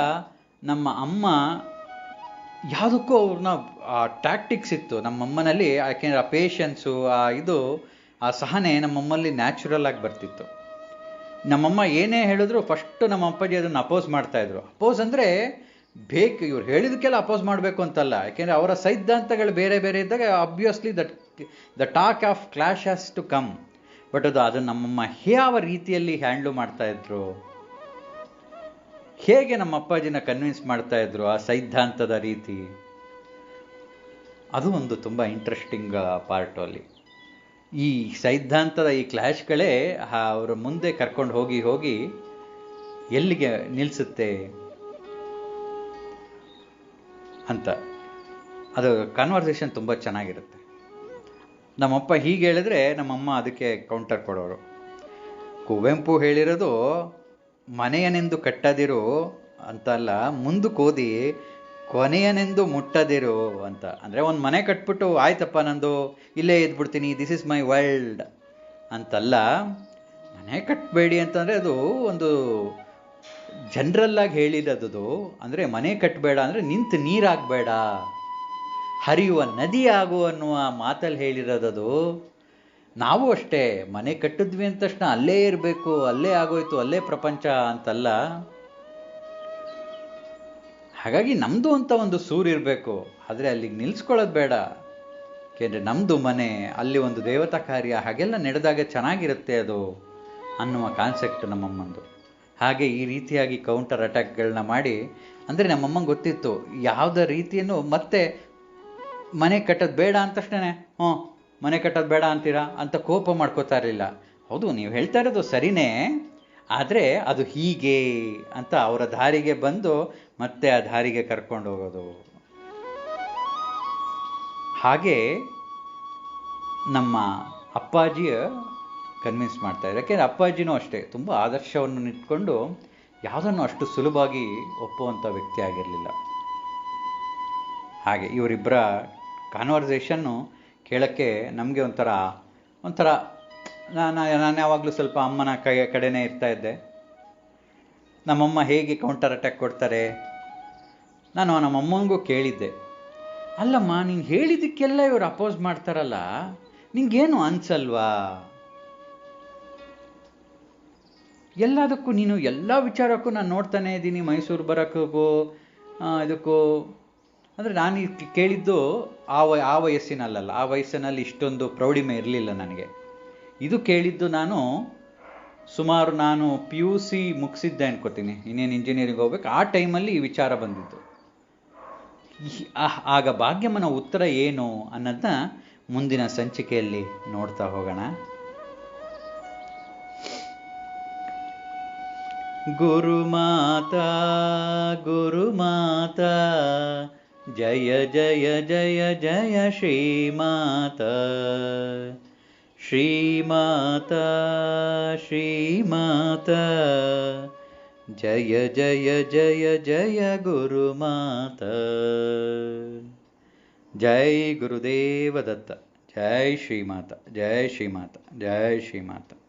ನಮ್ಮ ಅಮ್ಮ ಯಾವುದಕ್ಕೂ ಅವ್ರನ್ನ ಆ ಟ್ಯಾಕ್ಟಿಕ್ಸ್ ಇತ್ತು ನಮ್ಮಮ್ಮನಲ್ಲಿ. ಯಾಕೆಂದರೆ ಆ ಪೇಷನ್ಸು, ಆ ಸಹನೆ ನಮ್ಮಮ್ಮಲ್ಲಿ ನ್ಯಾಚುರಲ್ ಆಗಿ ಬರ್ತಿತ್ತು. ನಮ್ಮಮ್ಮ ಏನೇ ಹೇಳಿದ್ರು ಫಸ್ಟು ನಮ್ಮ ಅಪ್ಪಾಜಿ ಅದನ್ನು ಅಪೋಸ್ ಮಾಡ್ತಾಯಿದ್ರು. ಅಪೋಸ್ ಅಂದರೆ ಇವ್ರು ಹೇಳಿದಕ್ಕೆಲ್ಲ ಅಪೋಸ್ ಮಾಡಬೇಕು ಅಂತಲ್ಲ, ಯಾಕೆಂದರೆ ಅವರ ಸಿದ್ಧಾಂತಗಳು ಬೇರೆ ಬೇರೆ ಇದ್ದಾಗ obviously the talk of clash has to come. But ಅದು ನಮ್ಮಮ್ಮ ಯಾವ ರೀತಿಯಲ್ಲಿ ಹ್ಯಾಂಡ್ಲು ಮಾಡ್ತಾಯಿದ್ರು, ಹೇಗೆ ನಮ್ಮ ಅಪ್ಪಾಜಿನ ಕನ್ವಿನ್ಸ್ ಮಾಡ್ತಾಯಿದ್ರು, ಆ ಸಿದ್ಧಾಂತದ ರೀತಿ, ಅದು ಒಂದು ತುಂಬ ಇಂಟ್ರೆಸ್ಟಿಂಗ್ ಪಾರ್ಟು. ಅಲ್ಲಿ ಈ ಸಿದ್ಧಾಂತದ ಈ ಕ್ಲಾಶ್ಗಳೇ ಅವರ ಮುಂದೆ ಕರ್ಕೊಂಡು ಹೋಗಿ ಎಲ್ಲಿಗೆ ನಿಲ್ಲಿಸುತ್ತೆ ಅಂತ. ಅದು ಕಾನ್ವರ್ಸೇಷನ್ ತುಂಬ ಚೆನ್ನಾಗಿರುತ್ತೆ. ನಮ್ಮಪ್ಪ ಹೀಗೆ ಹೇಳಿದ್ರೆ ನಮ್ಮಮ್ಮ ಅದಕ್ಕೆ ಕೌಂಟರ್ ಕೊಡೋರು. ಕುವೆಂಪು ಹೇಳಿರೋದು ಮನೆಯನೆಂದು ಕಟ್ಟದಿರು ಅಂತಲ್ಲ, ಮುಂದಕ್ಕೆ ಓದಿ ಕೊನೆಯನೆಂದು ಮುಟ್ಟದಿರು ಅಂತ. ಅಂದರೆ ಒಂದು ಮನೆ ಕಟ್ಬಿಟ್ಟು ಆಯ್ತಪ್ಪ ನಂದು ಇಲ್ಲೇ ಇದ್ಬಿಡ್ತೀನಿ, ದಿಸ್ ಇಸ್ ಮೈ ವರ್ಲ್ಡ್ ಅಂತಲ್ಲ. ಮನೆ ಕಟ್ಟಬೇಡಿ ಅಂತಂದರೆ ಅದು ಒಂದು ಜನರಲ್ಲಾಗಿ ಹೇಳಿರೋದು. ಅಂದರೆ ಮನೆ ಕಟ್ಟಬೇಡ ಅಂದರೆ ನಿಂತು ನೀರಾಗಬೇಡ, ಹರಿಯುವ ನದಿ ಆಗು ಅನ್ನುವ ಮಾತಲ್ಲಿ ಹೇಳಿರೋದದು. ನಾವು ಅಷ್ಟೇ, ಮನೆ ಕಟ್ಟಿದ್ವಿ ಅಂದ ತಕ್ಷಣ ಅಲ್ಲೇ ಇರಬೇಕು, ಅಲ್ಲೇ ಆಗೋಯ್ತು, ಅಲ್ಲೇ ಪ್ರಪಂಚ ಅಂತಲ್ಲ. ಹಾಗಾಗಿ ನಮ್ಮದು ಅಂತ ಒಂದು ಸೂರು ಇರಬೇಕು, ಆದರೆ ಅಲ್ಲಿಗೆ ನಿಲ್ಲಿಸ್ಕೊಳ್ಳೋದು ಬೇಡ. ಏಕೆಂದರೆ ನಮ್ಮದು ಮನೆ, ಅಲ್ಲಿ ಒಂದು ದೇವತಾ ಕಾರ್ಯ ಹಾಗೆಲ್ಲ ನಡೆದಾಗ ಚೆನ್ನಾಗಿರುತ್ತೆ ಅದು ಅನ್ನುವ ಕಾನ್ಸೆಪ್ಟ್ ನಮ್ಮಮ್ಮಂದು. ಹಾಗೆ ಈ ರೀತಿಯಾಗಿ ಕೌಂಟರ್ ಅಟ್ಯಾಕ್ಗಳನ್ನ ಮಾಡಿ, ಅಂದರೆ ನಮ್ಮಮ್ಮಂಗೆ ಗೊತ್ತಿತ್ತು ಯಾವುದೇ ರೀತಿಯನ್ನು ಮತ್ತೆ ಮನೆ ಕಟ್ಟೋದು ಬೇಡ ಅಂದ ತಕ್ಷಣ ಮನೆ ಕಟ್ಟೋದು ಬೇಡ ಅಂತೀರಾ ಅಂತ ಕೋಪ ಮಾಡ್ಕೋತಾ ಇರಲಿಲ್ಲ. ಹೌದು ನೀವು ಹೇಳ್ತಾ ಇರೋದು ಸರಿನೇ, ಆದರೆ ಅದು ಹೀಗೆ ಅಂತ ಅವರ ದಾರಿಗೆ ಬಂದು ಮತ್ತೆ ಆ ದಾರಿಗೆ ಕರ್ಕೊಂಡು ಹೋಗೋದು. ಹಾಗೆ ನಮ್ಮ ಅಪ್ಪಾಜಿಯ ಕನ್ವಿನ್ಸ್ ಮಾಡ್ತಾಯಿದ್ರು. ಯಾಕೆಂದರೆ ಅಪ್ಪಾಜಿನೂ ಅಷ್ಟೇ ತುಂಬ ಆದರ್ಶವನ್ನು ಇಟ್ಕೊಂಡು ಯಾವುದನ್ನು ಅಷ್ಟು ಸುಲಭವಾಗಿ ಒಪ್ಪುವಂಥ ವ್ಯಕ್ತಿ ಆಗಿರಲಿಲ್ಲ. ಹಾಗೆ ಇವರಿಬ್ಬರ ಕಾನ್ವರ್ಸೇಷನ್ನು ಕೇಳೋಕ್ಕೆ ನಮಗೆ ಒಂಥರ ನಾನು ಯಾವಾಗಲೂ ಸ್ವಲ್ಪ ಅಮ್ಮನ ಕಡೆನೇ ಇರ್ತಾ ಇದ್ದೆ. ನಮ್ಮಮ್ಮ ಹೇಗೆ ಕೌಂಟರ್ ಅಟ್ಯಾಕ್ ಕೊಡ್ತಾರೆ, ನಾನು ನಮ್ಮಮ್ಮನಿಗೂ ಕೇಳಿದ್ದೆ, ಅಲ್ಲಮ್ಮ ನೀನು ಹೇಳಿದ್ದಕ್ಕೆಲ್ಲ ಇವರು ಅಪೋಸ್ ಮಾಡ್ತಾರಲ್ಲ, ನಿಂಗೇನು ಅನ್ಸಲ್ವಾ? ಎಲ್ಲದಕ್ಕೂ ನೀನು ಎಲ್ಲ ವಿಚಾರಕ್ಕೂ ನಾನು ನೋಡ್ತಾನೆ ಇದ್ದೀನಿ, ಮೈಸೂರು ಬರೋಕ್ಕೂ ಇದಕ್ಕೂ. ಅಂದರೆ ನಾನು ಕೇಳಿದ್ದು ಆ ವಯಸ್ಸಿನಲ್ಲ, ಆ ವಯಸ್ಸಿನಲ್ಲಿ ಇಷ್ಟೊಂದು ಪ್ರೌಢಿಮೆ ಇರಲಿಲ್ಲ ನನಗೆ. ಇದು ಕೇಳಿದ್ದು ಸುಮಾರು ನಾನು PUC ಮುಗಿಸಿದ್ದೆ ಅನ್ಕೋತೀನಿ, ಇನ್ನೇನು ಇಂಜಿನಿಯರಿಂಗ್ ಹೋಗ್ಬೇಕು, ಆ ಟೈಮಲ್ಲಿ ಈ ವಿಚಾರ ಬಂದಿದ್ದು. ಆಗ ಭಾಗ್ಯಮ್ಮನ ಉತ್ತರ ಏನು ಅನ್ನೋದನ್ನ ಮುಂದಿನ ಸಂಚಿಕೆಯಲ್ಲಿ ನೋಡ್ತಾ ಹೋಗೋಣ. ಗುರುಮಾತಾ ಗುರುಮಾತಾ ಜಯ ಜಯ ಜಯ ಜಯ ಶ್ರೀಮಾತಾ, ಶ್ರೀಮಾತಾ ಶ್ರೀಮಾತಾ ಜಯ ಜಯ ಜಯ ಜಯ ಗುರುಮಾತಾ. ಜೈ ಗುರುದೇವ ದತ್ತ. ಜೈ ಶ್ರೀಮಾತ, ಜೈ ಶ್ರೀಮಾತ, ಜೈ ಶ್ರೀಮಾತ.